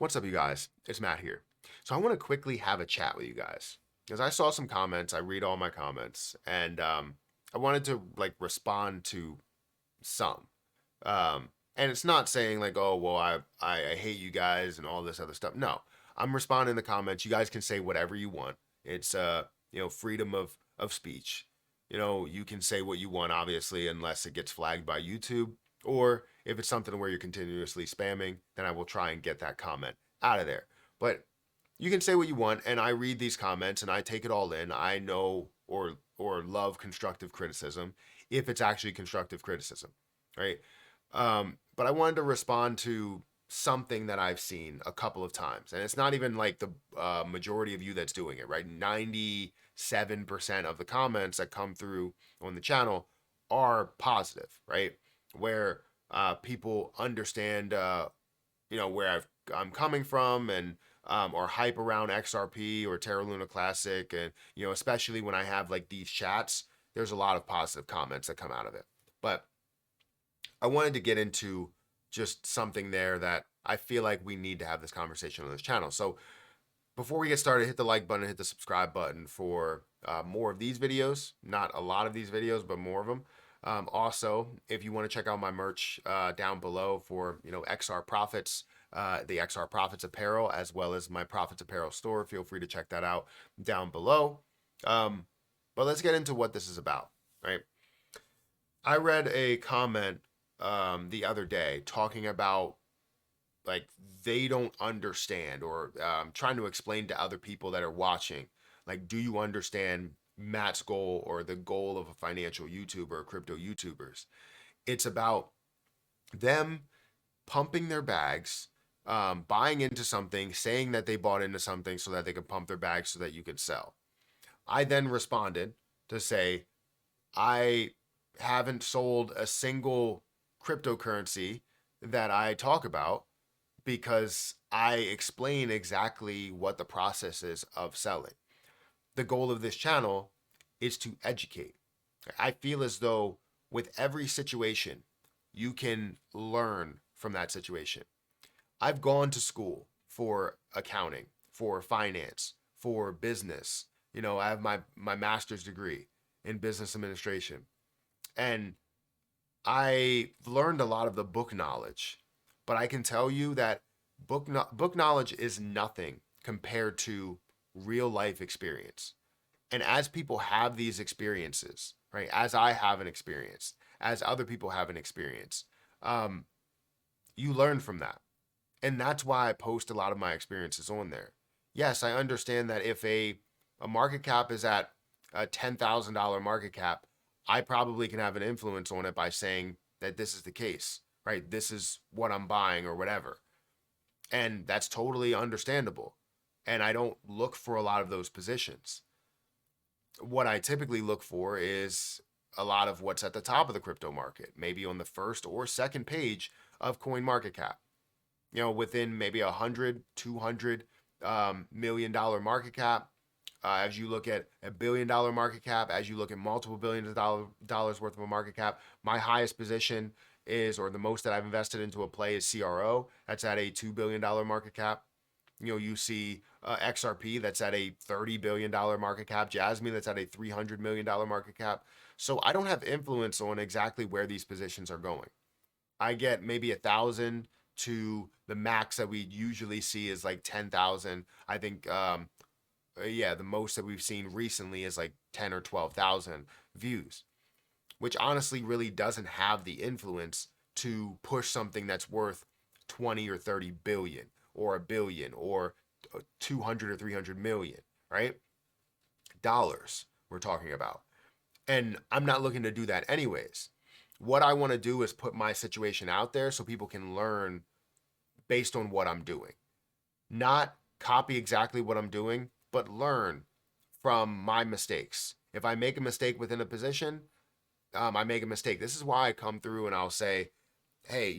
What's up, you guys? It's Matt here. So I want to quickly have a chat with you guys because I saw some comments. I read all my comments, and I wanted to respond to some. And it's not saying like, oh, well, I hate you guys and all this other stuff. No, I'm responding to comments. You guys can say whatever you want. It's freedom of speech. You can say what you want, obviously, unless it gets flagged by YouTube. Or if it's something where you're continuously spamming, then I will try and get that comment out of there. But you can say what you want, and I read these comments and I take it all in. I know or love constructive criticism if it's actually constructive criticism, right? But I wanted to respond to something that I've seen a couple of times, and it's not even like the majority of you that's doing it, right? 97% of the comments that come through on the channel are positive, right? Where people understand, where I'm coming from, and or hype around XRP or Terra Luna Classic, and especially when I have like these chats, there's a lot of positive comments that come out of it. But I wanted to get into just something there that I feel like we need to have this conversation on this channel. So before we get started, hit the like button, hit the subscribe button for more of these videos. Not a lot of these videos, but more of them. Also, if you want to check out my merch down below for XR Profits, the XR Profits apparel, as well as my Profits apparel store, feel free to check that out down below. But let's get into what this is about, right? I read a comment the other day talking about like they don't understand, or trying to explain to other people that are watching, like, do you understand Matt's goal or the goal of a financial YouTuber or crypto YouTubers? It's about them pumping their bags, buying into something, saying that they bought into something so that they can pump their bags so that you can sell. I then responded to say, I haven't sold a single cryptocurrency that I talk about because I explain exactly what the process is of selling. The goal of this channel is to educate. I feel as though with every situation, you can learn from that situation. I've gone to school for accounting, for finance, for business. I have my master's degree in business administration. And I learned a lot of the book knowledge, but I can tell you that book knowledge is nothing compared to real life experience. And as people have these experiences, right? As I have an experience, as other people have an experience, you learn from that. And that's why I post a lot of my experiences on there. Yes, I understand that if a market cap is at a $10,000 market cap, I probably can have an influence on it by saying that this is the case, right? This is what I'm buying or whatever. And that's totally understandable. And I don't look for a lot of those positions. What I typically look for is a lot of what's at the top of the crypto market, maybe on the first or second page of CoinMarketCap. Within maybe 100, 200 $1 million market cap. As you look at $1 billion market cap, as you look at multiple billions of dollars worth of a market cap, my highest position is, or the most that I've invested into a play, is CRO. That's at a $2 billion market cap. You see XRP, that's at a $30 billion market cap. Jasmine, that's at a $300 million market cap. So I don't have influence on exactly where these positions are going. I get maybe 1,000 to the max that we usually see is like 10,000. I think, the most that we've seen recently is like 10 or 12,000 views, which honestly really doesn't have the influence to push something that's worth 20 or 30 billion or a billion or 200 or 300 million, right? Dollars we're talking about. And I'm not looking to do that anyways. What I want to do is put my situation out there so people can learn based on what I'm doing. Not copy exactly what I'm doing, but learn from my mistakes. If I make a mistake within a position, I make a mistake. This is why I come through and I'll say, hey,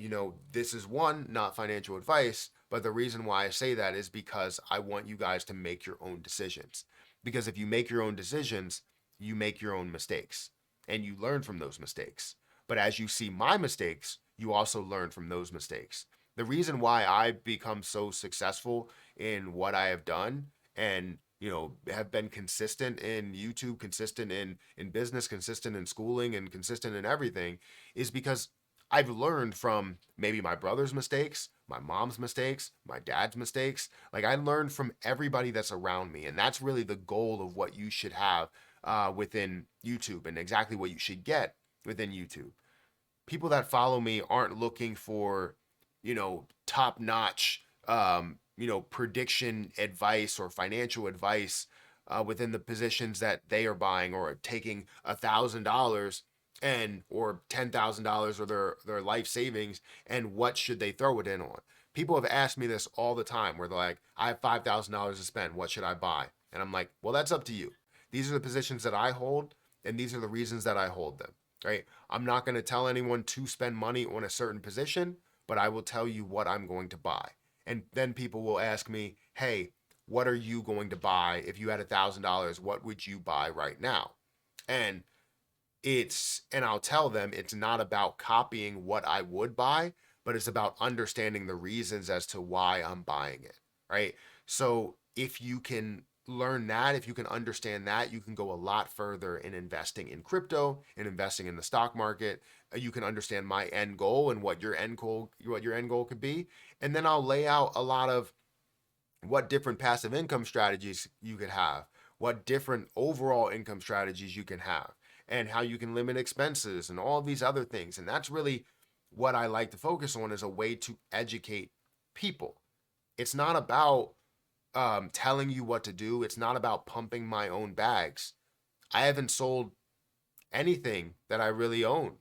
this is not financial advice, but the reason why I say that is because I want you guys to make your own decisions. Because if you make your own decisions, you make your own mistakes and you learn from those mistakes. But as you see my mistakes, you also learn from those mistakes. The reason why I've become so successful in what I have done, and have been consistent in YouTube, consistent in business, consistent in schooling, and consistent in everything, is because I've learned from maybe my brother's mistakes, my mom's mistakes, my dad's mistakes. Like, I learned from everybody that's around me, and that's really the goal of what you should have within YouTube, and exactly what you should get within YouTube. People that follow me aren't looking for, top notch, prediction advice or financial advice within the positions that they are buying, or taking $1,000 and or $10,000 or their life savings, and what should they throw it in on. People have asked me this all the time, where they're like, I have $5,000 to spend, what should I buy? And I'm like, well, that's up to you. These are the positions that I hold, and these are the reasons that I hold them, right? I'm not going to tell anyone to spend money on a certain position, but I will tell you what I'm going to buy. And then people will ask me, hey, what are you going to buy? If you had $1,000, what would you buy right now? And I'll tell them it's not about copying what I would buy, but it's about understanding the reasons as to why I'm buying it, right? So if you can learn that, if you can understand that, you can go a lot further in investing in crypto and investing in the stock market. You can understand my end goal and what your end goal could be. And then I'll lay out a lot of what different passive income strategies you could have, what different overall income strategies you can have, and how you can limit expenses and all these other things. And that's really what I like to focus on, as a way to educate people. It's not about telling you what to do. It's not about pumping my own bags. I haven't sold anything that I really own.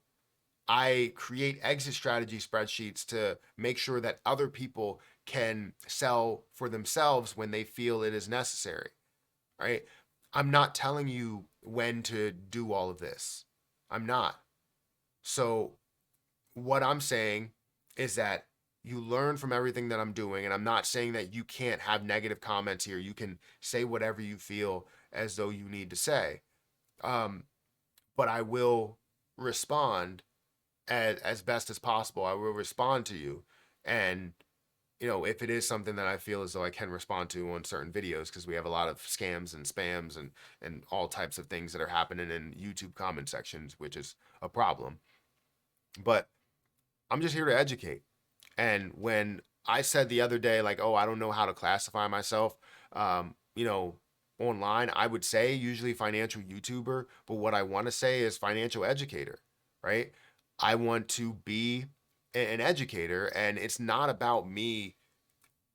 I create exit strategy spreadsheets to make sure that other people can sell for themselves when they feel it is necessary, right? I'm not telling you when to do all of this. I'm not. So, what I'm saying is that you learn from everything that I'm doing. And I'm not saying that you can't have negative comments here. You can say whatever you feel as though you need to say. Um, but I will respond as best as possible. I will respond to you. And, if it is something that I feel as though I can respond to on certain videos, because we have a lot of scams and spams and all types of things that are happening in YouTube comment sections, which is a problem. But I'm just here to educate. And when I said the other day, like, oh, I don't know how to classify myself, um, you know, online, I would say usually financial YouTuber, but what I want to say is financial educator, right? I want to be an educator, and it's not about me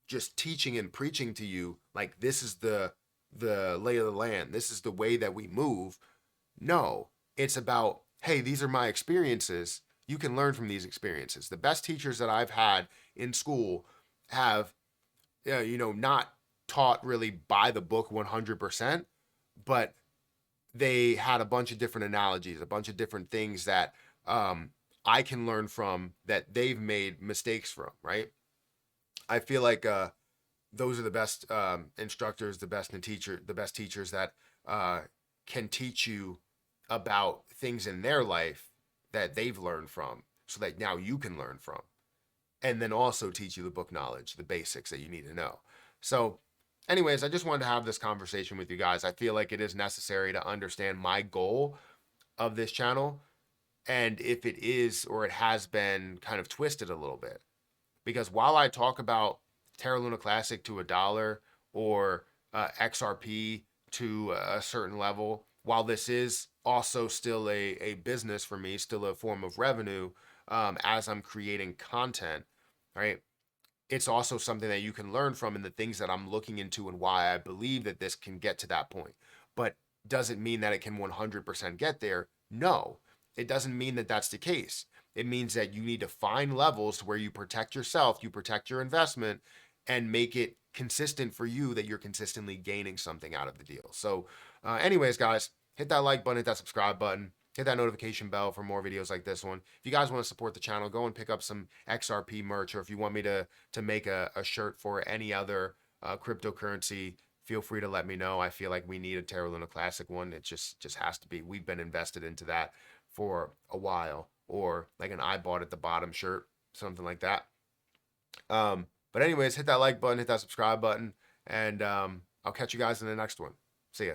just teaching and preaching to you like this is the lay of the land. This is the way that we move. No, it's about, hey, these are my experiences. You can learn from these experiences. The best teachers that I've had in school have, not taught really by the book 100%, but they had a bunch of different analogies, a bunch of different things that I can learn from that they've made mistakes from, right? I feel like those are the best instructors, the best teachers that uh, can teach you about things in their life that they've learned from, so that now you can learn from, and then also teach you the book knowledge, the basics that you need to know. So, anyways, I just wanted to have this conversation with you guys. I feel like it is necessary to understand my goal of this channel, and if it is or it has been kind of twisted a little bit. Because while I talk about Terra Luna Classic to $1, or XRP to a certain level, while this is also still a business for me, still a form of revenue, as I'm creating content, right? It's also something that you can learn from, and the things that I'm looking into, and why I believe that this can get to that point. But does it mean that it can 100% get there? No, it doesn't mean that that's the case. It means that you need to find levels to where you protect yourself, you protect your investment, and make it consistent for you, that you're consistently gaining something out of the deal. So, anyways, guys, hit that like button, hit that subscribe button, hit that notification bell for more videos like this one. If you guys want to support the channel, go and pick up some XRP merch, or if you want me to make a shirt for any other cryptocurrency, feel free to let me know. I feel like we need a Terra Luna Classic one. It just has to be. We've been invested into that for a while, or like an I bought at the bottom shirt, something like that. But anyways, hit that like button, hit that subscribe button, and I'll catch you guys in the next one. See ya.